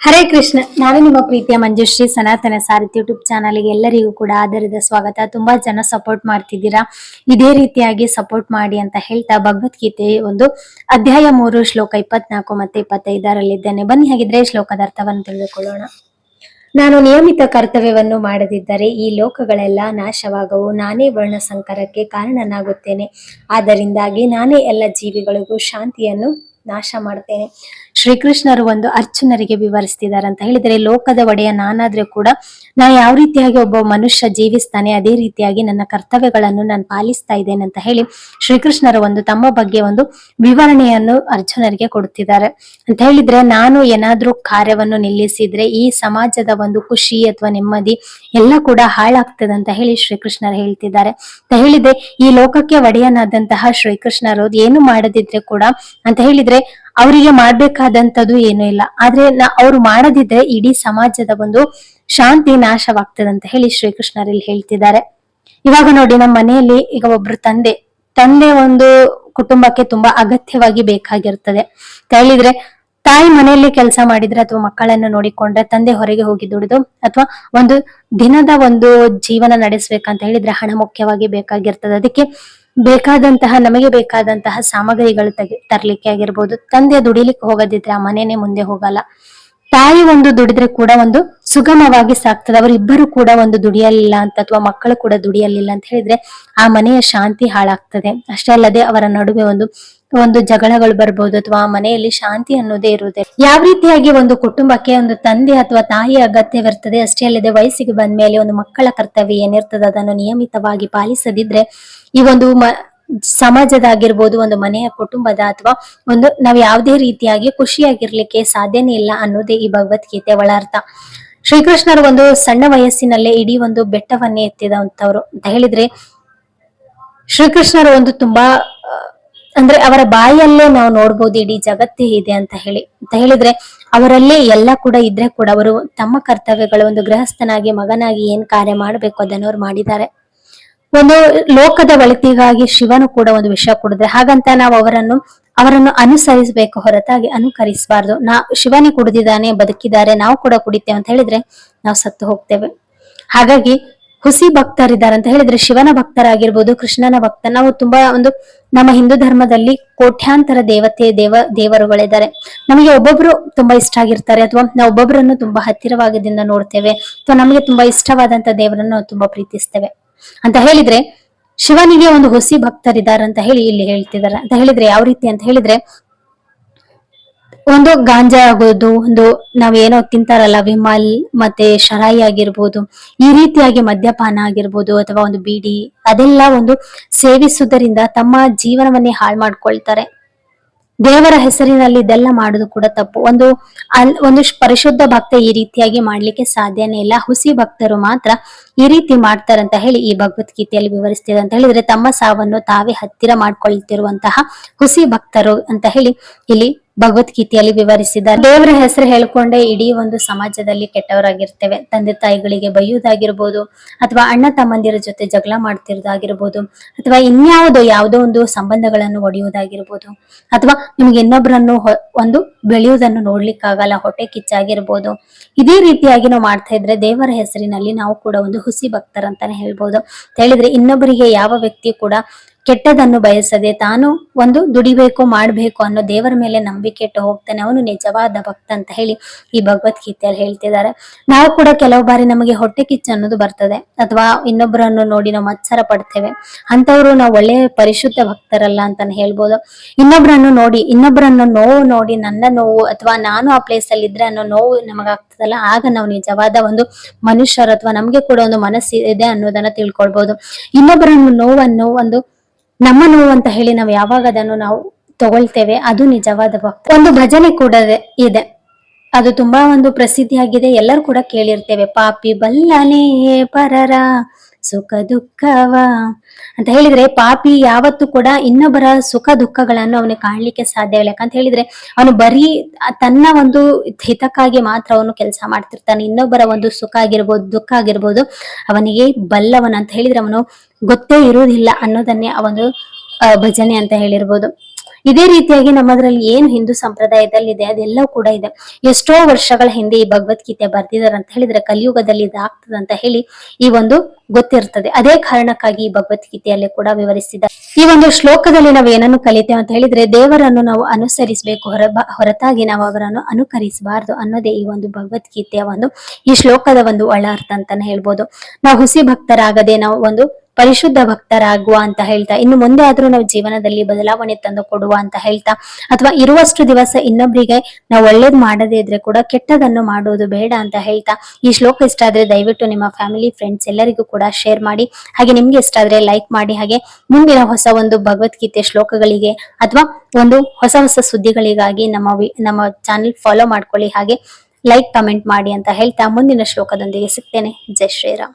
ಹರೇ ಕೃಷ್ಣ. ನಾನು ನಿಮ್ಮ ಪ್ರೀತಿಯ ಮಂಜುಶ್ರೀ ಸನಾತನ ಸಾರಥಿ ಯೂಟ್ಯೂಬ್ ಚಾನಲ್ಗೆ ಎಲ್ಲರಿಗೂ ಕೂಡ ಆಧಾರದ ಸ್ವಾಗತ. ತುಂಬಾ ಜನ ಸಪೋರ್ಟ್ ಮಾಡ್ತಿದ್ದೀರಾ, ಇದೇ ರೀತಿಯಾಗಿ ಸಪೋರ್ಟ್ ಮಾಡಿ ಅಂತ ಹೇಳ್ತಾ ಭಗವದ್ಗೀತೆ ಒಂದು ಅಧ್ಯಾಯ 3 ಶ್ಲೋಕ 24 ಮತ್ತೆ 25ರಲ್ಲಿದ್ದೇನೆ. ಬನ್ನಿ ಹಾಗಿದ್ರೆ ಶ್ಲೋಕದ ಅರ್ಥವನ್ನು ತಿಳಿದುಕೊಳ್ಳೋಣ. ನಾನು ನಿಯಮಿತ ಕರ್ತವ್ಯವನ್ನು ಮಾಡದಿದ್ದರೆ ಈ ಲೋಕಗಳೆಲ್ಲ ನಾಶವಾಗವು. ನಾನೇ ವರ್ಣ ಸಂಕರಕ್ಕೆ ಕಾರಣನಾಗುತ್ತೇನೆ. ಆದ್ದರಿಂದಾಗಿ ನಾನೇ ಎಲ್ಲ ಜೀವಿಗಳಿಗೂ ಶಾಂತಿಯನ್ನು ನಾಶ ಮಾಡ್ತೇನೆ. ಶ್ರೀಕೃಷ್ಣರು ಒಂದು ಅರ್ಜುನರಿಗೆ ವಿವರಿಸ್ತಿದ್ದಾರೆ ಅಂತ ಹೇಳಿದ್ರೆ, ಲೋಕದ ಒಡೆಯ ನಾನಾದ್ರೆ ಕೂಡ ನಾ ಯಾವ ರೀತಿಯಾಗಿ ಒಬ್ಬ ಮನುಷ್ಯ ಜೀವಿಸ್ತಾನೆ ಅದೇ ರೀತಿಯಾಗಿ ನನ್ನ ಕರ್ತವ್ಯಗಳನ್ನು ನಾನು ಪಾಲಿಸ್ತಾ ಇದ್ದೇನೆ ಅಂತ ಹೇಳಿ ಶ್ರೀಕೃಷ್ಣರ ಒಂದು ತಮ್ಮ ಬಗ್ಗೆ ಒಂದು ವಿವರಣೆಯನ್ನು ಅರ್ಜುನರಿಗೆ ಕೊಡುತ್ತಿದ್ದಾರೆ. ಅಂತ ಹೇಳಿದ್ರೆ, ನಾನು ಏನಾದ್ರೂ ಕಾರ್ಯವನ್ನು ನಿಲ್ಲಿಸಿದ್ರೆ ಈ ಸಮಾಜದ ಒಂದು ಖುಷಿ ಅಥವಾ ನೆಮ್ಮದಿ ಎಲ್ಲ ಕೂಡ ಹಾಳಾಗ್ತದೆ ಅಂತ ಹೇಳಿ ಶ್ರೀಕೃಷ್ಣರು ಹೇಳ್ತಿದ್ದಾರೆ. ಅಂತ ಹೇಳಿದ್ರೆ, ಈ ಲೋಕಕ್ಕೆ ಒಡೆಯನಾದಂತಹ ಶ್ರೀಕೃಷ್ಣರು ಏನು ಮಾಡದಿದ್ರೆ ಕೂಡ ಅಂತ ಹೇಳಿದ್ರೆ ಅವರಿಗೆ ಮಾಡ್ಬೇಕಾದಂತದ್ದು ಏನೂ ಇಲ್ಲ. ಆದ್ರೆ ಅವ್ರು ಮಾಡದಿದ್ರೆ ಇಡೀ ಸಮಾಜದ ಒಂದು ಶಾಂತಿ ನಾಶವಾಗ್ತದೆ ಅಂತ ಹೇಳಿ ಶ್ರೀಕೃಷ್ಣರಲ್ಲಿ ಹೇಳ್ತಿದ್ದಾರೆ. ಇವಾಗ ನೋಡಿ, ನಮ್ಮ ಮನೆಯಲ್ಲಿ ಈಗ ಒಬ್ರು ತಂದೆ ಒಂದು ಕುಟುಂಬಕ್ಕೆ ತುಂಬಾ ಅಗತ್ಯವಾಗಿ ಬೇಕಾಗಿರ್ತದೆ ಅಂತ ಹೇಳಿದ್ರೆ, ತಾಯಿ ಮನೆಯಲ್ಲಿ ಕೆಲಸ ಮಾಡಿದ್ರೆ ಅಥವಾ ಮಕ್ಕಳನ್ನು ನೋಡಿಕೊಂಡ್ರೆ, ತಂದೆ ಹೊರಗೆ ಹೋಗಿ ದುಡಿದು ಅಥವಾ ಒಂದು ದಿನದ ಒಂದು ಜೀವನ ನಡೆಸ್ಬೇಕಂತ ಹೇಳಿದ್ರೆ ಹಣ ಮುಖ್ಯವಾಗಿ ಬೇಕಾಗಿರ್ತದೆ. ಅದಕ್ಕೆ ನಮಗೆ ಬೇಕಾದಂತಹ ಸಾಮಗ್ರಿಗಳು ತರ್ಲಿಕ್ಕೆ ಆಗಿರ್ಬೋದು. ತಂದೆ ದುಡಿಲಿಕ್ಕೆ ಹೋಗದಿದ್ರೆ ಆ ಮನೆನೇ ಮುಂದೆ ಹೋಗಲ್ಲ. ತಾಯಿ ಒಂದು ದುಡಿದ್ರೆ ಕೂಡ ಒಂದು ಸುಗಮವಾಗಿ ಸಾಕ್ತದೆ. ಅವರಿಬ್ಬರು ಕೂಡ ಒಂದು ದುಡಿಯಲಿಲ್ಲ ಅಂತ ಅಥವಾ ಮಕ್ಕಳು ಕೂಡ ದುಡಿಯಲಿಲ್ಲ ಅಂತ ಹೇಳಿದ್ರೆ ಆ ಮನೆಯ ಶಾಂತಿ ಹಾಳಾಗ್ತದೆ. ಅಷ್ಟೇ ಅಲ್ಲದೆ ಅವರ ನಡುವೆ ಒಂದು ಜಗಳಗಳು ಬರ್ಬೋದು ಅಥವಾ ಆ ಮನೆಯಲ್ಲಿ ಶಾಂತಿ ಅನ್ನೋದೇ ಇರುವುದೇ. ಯಾವ ರೀತಿಯಾಗಿ ಒಂದು ಕುಟುಂಬಕ್ಕೆ ಒಂದು ತಂದೆ ಅಥವಾ ತಾಯಿಯ ಅಗತ್ಯವಿರ್ತದೆ, ಅಷ್ಟೇ ಅಲ್ಲದೆ ವಯಸ್ಸಿಗೆ ಬಂದ ಮೇಲೆ ಒಂದು ಮಕ್ಕಳ ಕರ್ತವ್ಯ ಏನಿರ್ತದೆ ಅದನ್ನು ನಿಯಮಿತವಾಗಿ ಪಾಲಿಸದಿದ್ರೆ ಈ ಒಂದು ಸಮಾಜದಾಗಿರ್ಬೋದು, ಒಂದು ಮನೆಯ ಕುಟುಂಬದ ಅಥವಾ ಒಂದು ನಾವ್ ಯಾವುದೇ ರೀತಿಯಾಗಿ ಖುಷಿಯಾಗಿರ್ಲಿಕ್ಕೆ ಸಾಧ್ಯನೇ ಇಲ್ಲ ಅನ್ನೋದೇ ಈ ಭಗವದ್ಗೀತೆ ಒಳ ಅರ್ಥ. ಶ್ರೀಕೃಷ್ಣರು ಒಂದು ಸಣ್ಣ ವಯಸ್ಸಿನಲ್ಲೇ ಇಡೀ ಒಂದು ಬೆಟ್ಟವನ್ನೇ ಎತ್ತಿದಂತವ್ರು ಅಂತ ಹೇಳಿದ್ರೆ, ಶ್ರೀಕೃಷ್ಣರು ಒಂದು ತುಂಬಾ ಅಂದ್ರೆ ಅವರ ಬಾಯಲ್ಲೇ ನಾವು ನೋಡ್ಬೋದು ಇಡೀ ಜಗತ್ತೇ ಇದೆ ಅಂತ ಹೇಳಿದ್ರೆ ಅವರಲ್ಲೇ ಎಲ್ಲ ಕೂಡ ಇದ್ರೆ ಕೂಡ ಅವರು ತಮ್ಮ ಕರ್ತವ್ಯಗಳು ಒಂದು ಗೃಹಸ್ಥನಾಗಿ ಮಗನಾಗಿ ಏನ್ ಕಾರ್ಯ ಮಾಡ್ಬೇಕು ಅದನ್ನು ಅವ್ರು ಮಾಡಿದ್ದಾರೆ. ಒಂದು ಲೋಕದ ಒಳಿತಿಗಾಗಿ ಶಿವನು ಕೂಡ ಒಂದು ವಿಷ ಕುಡಿದ್ರೆ ಹಾಗಂತ ನಾವು ಅವರನ್ನು ಅನುಸರಿಸಬೇಕು ಹೊರತಾಗಿ ಅನುಕರಿಸಬಾರ್ದು. ಶಿವನೇ ಕುಡಿದಿದ್ದಾನೆ, ಬದುಕಿದ್ದಾರೆ, ನಾವು ಕೂಡ ಕುಡಿತೇವೆ ಅಂತ ಹೇಳಿದ್ರೆ ನಾವು ಸತ್ತು ಹೋಗ್ತೇವೆ. ಹಾಗಾಗಿ ಹುಸಿ ಭಕ್ತರಿದ್ದಾರೆ ಅಂತ ಹೇಳಿದ್ರೆ ಶಿವನ ಭಕ್ತರಾಗಿರ್ಬೋದು, ಕೃಷ್ಣನ ಭಕ್ತ. ನಾವು ತುಂಬಾ ನಮ್ಮ ಹಿಂದೂ ಧರ್ಮದಲ್ಲಿ ಕೋಟ್ಯಾಂತರ ದೇವರುಗಳಿದ್ದಾರೆ. ನಮಗೆ ಒಬ್ಬೊಬ್ರು ತುಂಬಾ ಇಷ್ಟ ಆಗಿರ್ತಾರೆ ಅಥವಾ ನಾವು ಒಬ್ಬೊಬ್ಬರನ್ನು ತುಂಬಾ ಹತ್ತಿರವಾಗದಿಂದ ನೋಡ್ತೇವೆ ಅಥವಾ ನಮಗೆ ತುಂಬಾ ಇಷ್ಟವಾದಂತ ದೇವರನ್ನು ತುಂಬಾ ಪ್ರೀತಿಸ್ತೇವೆ ಅಂತ ಹೇಳಿದ್ರೆ ಶಿವನಿಗೆ ಒಂದು ಹುಸಿ ಭಕ್ತರಿದ್ದಾರೆ ಅಂತ ಹೇಳಿ ಇಲ್ಲಿ ಹೇಳ್ತಿದ್ದಾರೆ. ಅಂತ ಹೇಳಿದ್ರೆ ಯಾವ ರೀತಿ ಅಂತ ಹೇಳಿದ್ರೆ, ಒಂದು ಗಾಂಜಾ ಆಗೋದು, ಒಂದು ನಾವೇನೋ ತಿಂತಾರಲ್ಲ ವಿಮಲ್ ಮತ್ತೆ ಶರಾಯಿ ಆಗಿರ್ಬೋದು, ಈ ರೀತಿಯಾಗಿ ಮದ್ಯಪಾನ ಆಗಿರ್ಬೋದು ಅಥವಾ ಒಂದು ಬೀಡಿ, ಅದೆಲ್ಲ ಒಂದು ಸೇವಿಸುವುದರಿಂದ ತಮ್ಮ ಜೀವನವನ್ನೇ ಹಾಳು ಮಾಡ್ಕೊಳ್ತಾರೆ. ದೇವರ ಹೆಸರಿನಲ್ಲಿ ಇದೆಲ್ಲ ಮಾಡುದು ಕೂಡ ತಪ್ಪು. ಒಂದು ಪರಿಶುದ್ಧ ಭಕ್ತ ಈ ರೀತಿಯಾಗಿ ಮಾಡ್ಲಿಕ್ಕೆ ಸಾಧ್ಯನೇ ಇಲ್ಲ. ಹುಸಿ ಭಕ್ತರು ಮಾತ್ರ ಈ ರೀತಿ ಮಾಡ್ತಾರಂತ ಹೇಳಿ ಈ ಭಗವದ್ಗೀತೆಯಲ್ಲಿ ವಿವರಿಸ್ತಿದೆ. ಅಂತ ಹೇಳಿದ್ರೆ ತಮ್ಮ ಸಾವನ್ನು ತಾವೇ ಹತ್ತಿರ ಮಾಡ್ಕೊಳ್ತಿರುವಂತಹ ಹುಸಿ ಭಕ್ತರು ಅಂತ ಹೇಳಿ ಇಲ್ಲಿ ಭಗವದ್ಗೀತೆಯಲ್ಲಿ ವಿವರಿಸಿದ್ದಾರೆ. ದೇವರ ಹೆಸರು ಹೇಳ್ಕೊಂಡೆ ಇಡೀ ಒಂದು ಸಮಾಜದಲ್ಲಿ ಕೆಟ್ಟವರಾಗಿರ್ತೇವೆ. ತಂದೆ ತಾಯಿಗಳಿಗೆ ಬೈಯುವುದಾಗಿರ್ಬೋದು ಅಥವಾ ಅಣ್ಣ ತಮ್ಮಂದಿರ ಜೊತೆ ಜಗಳ ಮಾಡ್ತಿರೋದಾಗಿರ್ಬೋದು ಅಥವಾ ಯಾವುದೋ ಒಂದು ಸಂಬಂಧಗಳನ್ನು ಒಡೆಯುವುದಾಗಿರ್ಬೋದು ಅಥವಾ ನಿಮ್ಗೆ ಇನ್ನೊಬ್ಬರನ್ನು ಒಂದು ಬೆಳೆಯುವುದನ್ನು ನೋಡ್ಲಿಕ್ಕಾಗಲ್ಲ, ಹೊಟ್ಟೆ ಕಿಚ್ಚಾಗಿರ್ಬೋದು. ಇದೇ ರೀತಿಯಾಗಿ ನಾವು ಮಾಡ್ತಾ ಇದ್ರೆ ದೇವರ ಹೆಸರಿನಲ್ಲಿ ನಾವು ಕೂಡ ಒಂದು ಹುಸಿ ಭಕ್ತರಂತಾನೆ ಹೇಳ್ಬೋದು. ಹೇಳಿದ್ರೆ ಇನ್ನೊಬ್ಬರಿಗೆ ಯಾವ ವ್ಯಕ್ತಿ ಕೂಡ ಕೆಟ್ಟದನ್ನು ಬಯಸದೆ ತಾನು ಒಂದು ದುಡಿಬೇಕು ಮಾಡ್ಬೇಕು ಅನ್ನೋ ದೇವರ ಮೇಲೆ ನಂಬಿಕೆ ಇಟ್ಟು ಹೋಗ್ತಾನೆ, ಅವನು ನಿಜವಾದ ಭಕ್ತ ಅಂತ ಹೇಳಿ ಈ ಭಗವದ್ಗೀತೆಯಲ್ಲಿ ಹೇಳ್ತಿದ್ದಾರೆ. ನಾವು ಕೂಡ ಕೆಲವು ಬಾರಿ ನಮಗೆ ಹೊಟ್ಟೆ ಕಿಚ್ಚು ಅನ್ನೋದು ಬರ್ತದೆ ಅಥವಾ ಇನ್ನೊಬ್ಬರನ್ನು ನೋಡಿ ನಾವು ಮತ್ಸರ ಪಡ್ತೇವೆ. ಅಂತವ್ರು ನಾವು ಒಳ್ಳೆ ಪರಿಶುದ್ಧ ಭಕ್ತರಲ್ಲ ಅಂತಾನೆ ಹೇಳ್ಬೋದು. ಇನ್ನೊಬ್ಬರನ್ನು ನೋವು ನೋಡಿ ನನ್ನ ನೋವು ಅಥವಾ ನಾನು ಆ ಪ್ಲೇಸ್ ಅಲ್ಲಿ ಇದ್ರೆ ಅನ್ನೋ ನೋವು ನಮಗಾಗ್ತದಲ್ಲ, ಆಗ ನಾವು ನಿಜವಾದ ಒಂದು ಮನುಷ್ಯರು ಅಥವಾ ನಮ್ಗೆ ಕೂಡ ಒಂದು ಮನಸ್ಸು ಇದೆ ಅನ್ನೋದನ್ನ ತಿಳ್ಕೊಳ್ಬಹುದು. ಇನ್ನೊಬ್ಬರನ್ನು ನೋವನ್ನು ನಮ್ಮ ನೋವು ಅಂತ ಹೇಳಿ ನಾವು ಯಾವಾಗ ಅದನ್ನು ನಾವು ತಗೊಳ್ತೇವೆ ಅದು ನಿಜವಾದ ಭಕ್ತಿ. ಒಂದು ಭಜನೆ ಕೂಡ ಇದೆ, ಅದು ತುಂಬಾ ಒಂದು ಪ್ರಸಿದ್ಧಿಯಾಗಿದೆ, ಎಲ್ಲರೂ ಕೂಡ ಕೇಳಿರ್ತೇವೆ. ಪಾಪಿ ಬಲ್ಲನೇ ಪರರ ಸುಖ ದುಃಖವ ಅಂತ ಹೇಳಿದ್ರೆ, ಪಾಪಿ ಯಾವತ್ತೂ ಕೂಡ ಇನ್ನೊಬ್ಬರ ಸುಖ ದುಃಖಗಳನ್ನು ಅವನಿಗೆ ಕಾಣ್ಲಿಕ್ಕೆ ಸಾಧ್ಯವಿಲ್ಲ. ಯಾಕಂತ ಹೇಳಿದ್ರೆ ಅವನು ಬರೀ ತನ್ನ ಒಂದು ಹಿತಕ್ಕಾಗಿ ಮಾತ್ರ ಅವನು ಕೆಲಸ ಮಾಡ್ತಿರ್ತಾನೆ. ಇನ್ನೊಬ್ಬರ ಒಂದು ಸುಖ ಆಗಿರ್ಬೋದು ದುಃಖ ಆಗಿರ್ಬೋದು ಅವನಿಗೆ ಬಲ್ಲವನ ಅಂತ ಹೇಳಿದ್ರೆ ಅವನು ಗೊತ್ತೇ ಇರುವುದಿಲ್ಲ ಅನ್ನೋದನ್ನೇ ಆ ಒಂದು ಭಜನೆ ಅಂತ ಹೇಳಿರ್ಬೋದು. ಇದೇ ರೀತಿಯಾಗಿ ನಮ್ಮದ್ರಲ್ಲಿ ಏನು ಹಿಂದೂ ಸಂಪ್ರದಾಯದಲ್ಲಿ ಇದೆ ಅದೆಲ್ಲ ಕೂಡ ಇದೆ. ಎಷ್ಟೋ ವರ್ಷಗಳ ಹಿಂದೆ ಈ ಭಗವದ್ಗೀತೆ ಬರ್ದಿದಾರೆ ಅಂತ ಹೇಳಿದ್ರೆ ಕಲಿಯುಗದಲ್ಲಿ ಇದಾಗ್ತದೆ ಅಂತ ಹೇಳಿ ಈ ಒಂದು ಗೊತ್ತಿರ್ತದೆ. ಅದೇ ಕಾರಣಕ್ಕಾಗಿ ಈ ಭಗವದ್ಗೀತೆಯಲ್ಲಿ ಕೂಡ ವಿವರಿಸಿದ್ದಾರೆ. ಈ ಒಂದು ಶ್ಲೋಕದಲ್ಲಿ ನಾವು ಏನನ್ನು ಕಲಿತೇವೆ ಅಂತ ಹೇಳಿದ್ರೆ ದೇವರನ್ನು ನಾವು ಅನುಸರಿಸಬೇಕು, ಹೊರತಾಗಿ ನಾವು ಅವರನ್ನು ಅನುಕರಿಸಬಾರದು ಅನ್ನೋದೇ ಈ ಒಂದು ಭಗವದ್ಗೀತೆಯ ಒಂದು ಈ ಶ್ಲೋಕದ ಒಂದು ಒಳ ಅರ್ಥ ಅಂತಾನೆ ಹೇಳ್ಬೋದು. ನಾವು ಹುಸಿ ಭಕ್ತರಾಗದೆ ನಾವು ಒಂದು ಪರಿಶುದ್ಧ ಭಕ್ತರಾಗುವ ಅಂತ ಹೇಳ್ತಾ, ಇನ್ನು ಮುಂದೆ ಆದ್ರೂ ನಾವು ಜೀವನದಲ್ಲಿ ಬದಲಾವಣೆ ತಂದು ಕೊಡುವ ಅಂತ ಹೇಳ್ತಾ, ಅಥವಾ ಇರುವಷ್ಟು ದಿವಸ ಇನ್ನೊಬ್ಬರಿಗೆ ನಾವು ಒಳ್ಳೇದ್ ಮಾಡದೇ ಇದ್ರೆ ಕೂಡ ಕೆಟ್ಟದನ್ನು ಮಾಡುವುದು ಬೇಡ ಅಂತ ಹೇಳ್ತಾ, ಈ ಶ್ಲೋಕ ಇಷ್ಟ ಆದ್ರೆ ದಯವಿಟ್ಟು ನಿಮ್ಮ ಫ್ಯಾಮಿಲಿ ಫ್ರೆಂಡ್ಸ್ ಎಲ್ಲರಿಗೂ ಕೂಡ ಶೇರ್ ಮಾಡಿ. ಹಾಗೆ ನಿಮ್ಗೆ ಇಷ್ಟ ಆದ್ರೆ ಲೈಕ್ ಮಾಡಿ. ಹಾಗೆ ಮುಂದಿನ ಹೊಸ ಒಂದು ಭಗವದ್ಗೀತೆ ಶ್ಲೋಕಗಳಿಗೆ ಅಥವಾ ಒಂದು ಹೊಸ ಹೊಸ ಸುದ್ದಿಗಳಿಗಾಗಿ ನಮ್ಮ ಚಾನೆಲ್ ಫಾಲೋ ಮಾಡ್ಕೊಳ್ಳಿ. ಹಾಗೆ ಲೈಕ್ ಕಮೆಂಟ್ ಮಾಡಿ ಅಂತ ಹೇಳ್ತಾ ಮುಂದಿನ ಶ್ಲೋಕದೊಂದಿಗೆ ಸಿಗ್ತೇನೆ. ಜೈ ಶ್ರೀರಾಮ್.